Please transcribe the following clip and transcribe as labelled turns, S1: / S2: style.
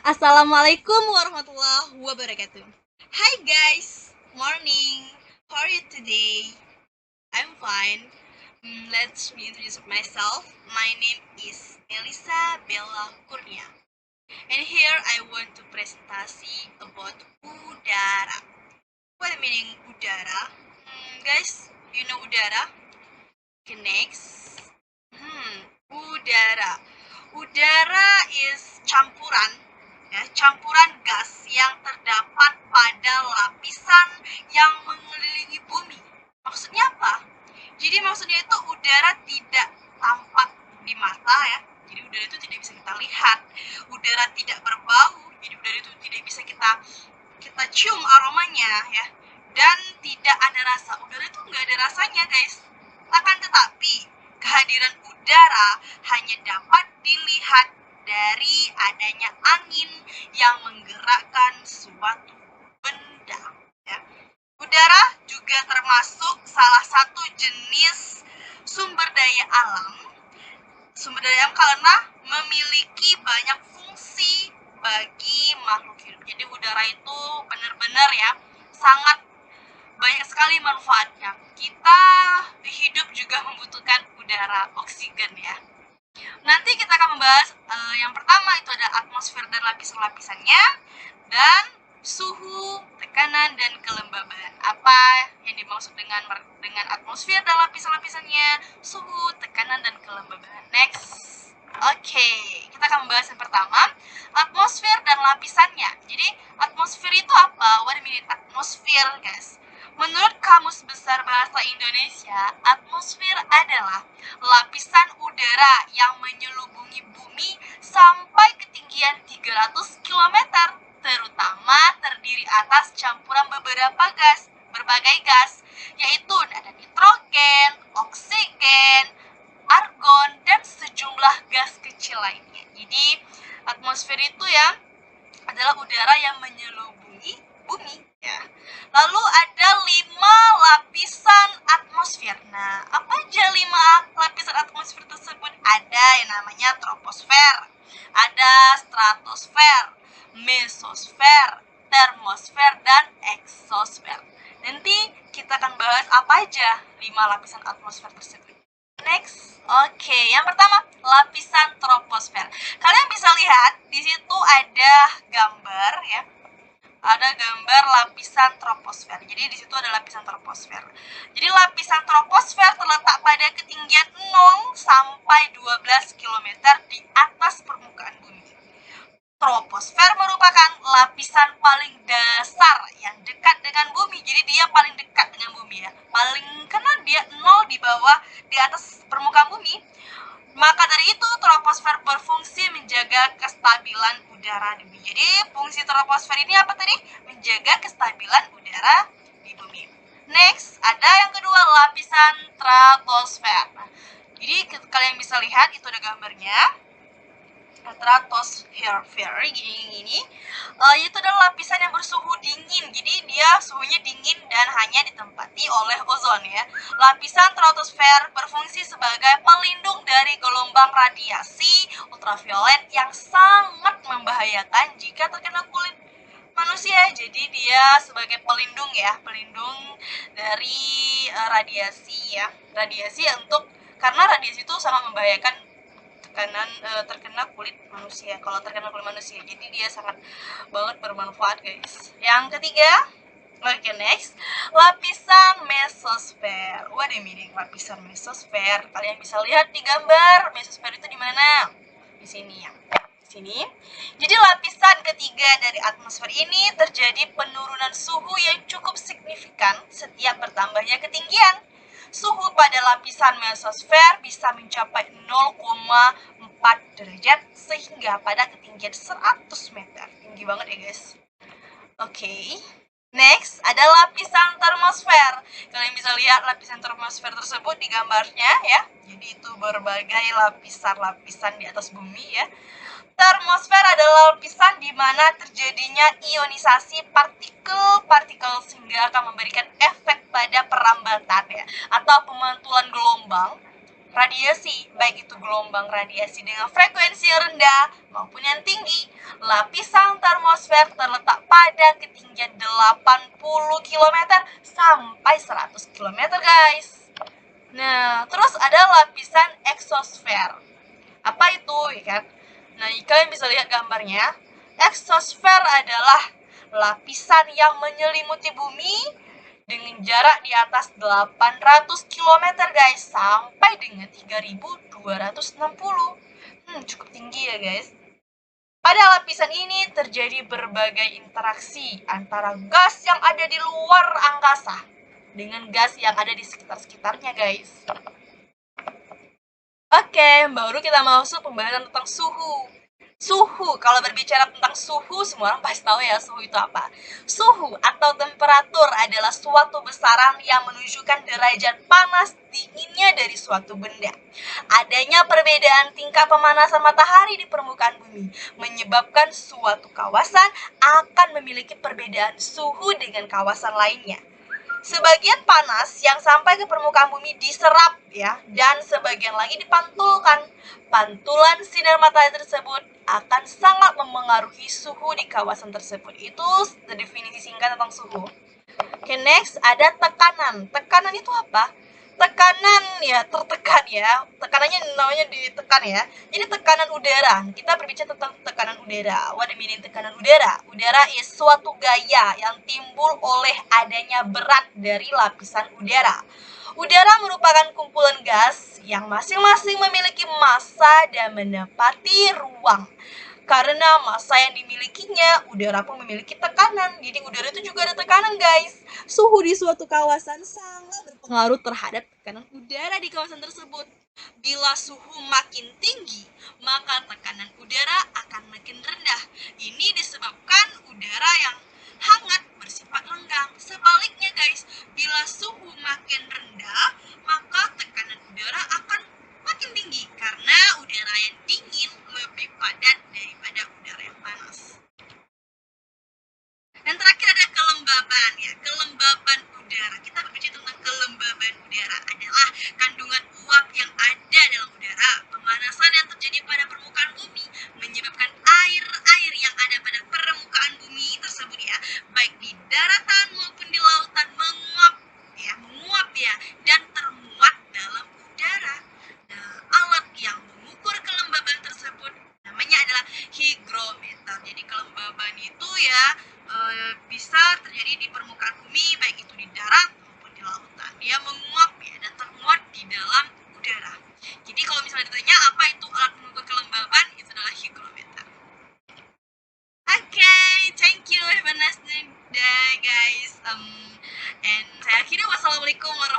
S1: Assalamualaikum warahmatullahi wabarakatuh. Hi guys, morning. How are you today? I'm fine. Let's me introduce myself. My name is Elisa Bella Kurnia. And here I want to presentasi about udara. What the meaning udara? Guys, you know udara? Okay, next. Udara. Udara is campuran gas yang terdapat pada lapisan yang mengelilingi bumi. Maksudnya apa? Jadi maksudnya itu udara tidak tampak di mata ya. Jadi udara itu tidak bisa kita lihat. Udara tidak berbau. Jadi udara itu tidak bisa kita cium aromanya ya. Dan tidak ada rasa. Udara itu nggak ada rasanya guys. Akan tetapi kehadiran udara hanya dapat dilihat dari adanya angin yang menggerakkan suatu benda. Ya. Udara juga termasuk salah satu jenis sumber daya alam. Sumber daya alam karena memiliki banyak fungsi bagi makhluk hidup. Jadi udara itu benar-benar ya sangat banyak sekali manfaatnya. Kita hidup juga membutuhkan udara, oksigen ya. Nanti kita akan membahas yang pertama itu ada atmosfer dan lapisan-lapisannya, dan suhu, tekanan, dan kelembaban. Apa yang dimaksud dengan atmosfer dan lapisan-lapisannya, suhu, tekanan, dan kelembaban. Next. Oke, kita akan membahas yang pertama, atmosfer dan lapisannya. Jadi, atmosfer itu apa? What do you mean atmosfer, guys? Menurut Kamus Besar Bahasa Indonesia, atmosfer adalah lapisan udara yang menyelubungi bumi sampai ketinggian 300 km, terutama terdiri atas campuran berbagai gas, yaitu ada nitrogen, oksigen, argon, dan sejumlah gas kecil lainnya. Jadi, atmosfer itu ya adalah udara yang menyelubungi bumi ya. Lalu ada 5 lapisan atmosfer. Nah, apa aja 5 lapisan atmosfer tersebut? Ada yang namanya troposfer, ada stratosfer, mesosfer, termosfer, dan eksosfer. Nanti kita akan bahas apa aja 5 lapisan atmosfer tersebut. Next, oke, yang pertama lapisan troposfer. Kalian bisa lihat di situ ada gambar ya. Ada gambar lapisan troposfer. Jadi di situ ada lapisan troposfer. Jadi lapisan troposfer terletak pada ketinggian 0 sampai 12 km di atas permukaan bumi. Troposfer merupakan lapisan paling dasar yang dekat dengan bumi. Jadi dia paling dekat dengan bumi ya. Karena dia 0 di bawah, di atas permukaan bumi. Maka dari itu troposfer berfungsi menjaga kestabilan udara di bumi. Jadi fungsi troposfer ini apa tadi? Menjaga kestabilan udara di bumi. Next, ada yang kedua lapisan stratosfer. Nah, jadi kalian bisa lihat itu ada gambarnya. Stratosfer gini. Itu adalah lapisan yang bersuhu dingin. Jadi dia suhunya dingin dan hanya ditempati oleh ozon ya. Lapisan stratosfer berfungsi sebagai pelindung dari gelombang radiasi ultraviolet yang sangat membahayakan jika terkena kulit manusia. Jadi dia sebagai pelindung ya, pelindung dari radiasi ya. Radiasi karena radiasi itu sangat membahayakan terkena kulit manusia. Kalau terkena kulit manusia, jadi dia sangat banget bermanfaat guys. Yang ketiga, oke, next, lapisan mesosfer. What do you mean lapisan mesosfer? Kalian bisa lihat di gambar mesosfer itu di mana? Di sini ya. Di sini. Jadi lapisan ketiga dari atmosfer ini terjadi penurunan suhu yang cukup signifikan setiap bertambahnya ketinggian. Suhu pada lapisan mesosfer bisa mencapai 0,4 derajat sehingga pada ketinggian 100 meter. Tinggi banget ya guys. Oke. Next, ada lapisan termosfer. Kalian bisa lihat lapisan termosfer tersebut di gambarnya ya. Jadi itu berbagai lapisan-lapisan di atas bumi ya. Termosfer adalah lapisan di mana terjadinya ionisasi partikel-partikel sehingga akan memberikan efek pada perambatan ya, atau pemantulan gelombang radiasi, baik itu gelombang radiasi dengan frekuensi yang rendah maupun yang tinggi. Lapisan termosfer terletak pada ketinggian 80 km sampai 100 km, guys. Nah, terus ada lapisan eksosfer. Apa itu, ya kan? Nah, kalian bisa lihat gambarnya. Eksosfer adalah lapisan yang menyelimuti bumi dengan jarak di atas 800 km, guys, sampai dengan 3260. Cukup tinggi ya, guys. Pada lapisan ini terjadi berbagai interaksi antara gas yang ada di luar angkasa dengan gas yang ada di sekitar-sekitarnya, guys. Oke, baru kita masuk pembahasan tentang suhu. Suhu, kalau berbicara tentang suhu, semua orang pasti tahu ya suhu itu apa. Suhu atau temperatur adalah suatu besaran yang menunjukkan derajat panas dinginnya dari suatu benda. Adanya perbedaan tingkat pemanasan matahari di permukaan bumi menyebabkan suatu kawasan akan memiliki perbedaan suhu dengan kawasan lainnya. Sebagian panas yang sampai ke permukaan bumi diserap ya, dan sebagian lagi dipantulkan. Pantulan sinar matahari tersebut akan sangat memengaruhi suhu di kawasan tersebut. Itu definisi singkat tentang suhu. Oke, next ada tekanan. Tekanan itu apa? Tekanan ya, tertekan ya. Tekanannya namanya ditekan ya. Jadi tekanan udara. Kita berbicara tentang tekanan udara. What do you mean tekanan udara? Udara is suatu gaya yang timbul oleh adanya berat dari lapisan udara. Udara merupakan kumpulan gas yang masing-masing memiliki massa dan menempati ruang. Karena massa yang dimilikinya, udara pun memiliki tekanan. Jadi udara itu juga ada tekanan, guys. Suhu di suatu kawasan sangat berpengaruh terhadap tekanan udara di kawasan tersebut. Bila suhu makin tinggi, maka tekanan udara akan makin rendah. Ini disebabkan udara yang hangat bersifat renggang. Sebaliknya, guys, bila suhu makin rendah, maka tekanan udara akan makin tinggi karena udara yang dingin lebih padat daripada udara yang panas. Dan terakhir ada kelembaban ya, kelembaban udara. Kita berbicara tentang kelembaban udara adalah kandungan uap yang ada dalam udara. Pemanasan yang terjadi pada permukaan bumi menyebabkan air-air yang ada pada permukaan bumi tersebut ya, baik di daratan maupun di lautan menguap ya, dan termuat dalam udara. Nah, alat yang mengukur kelembaban tersebut namanya adalah hygrometer. Jadi kelembaban itu ya bisa terjadi di permukaan bumi, baik itu di darat maupun di lautan. Dia menguap ya dan termuat di dalam udara. Jadi kalau misalnya ditanya apa itu alat mengukur kelembaban, itu adalah hygrometer. Okay, thank you. Have a nice day, guys. And saya akhiri, wassalamualaikum warahmatullahi wabarakatuh.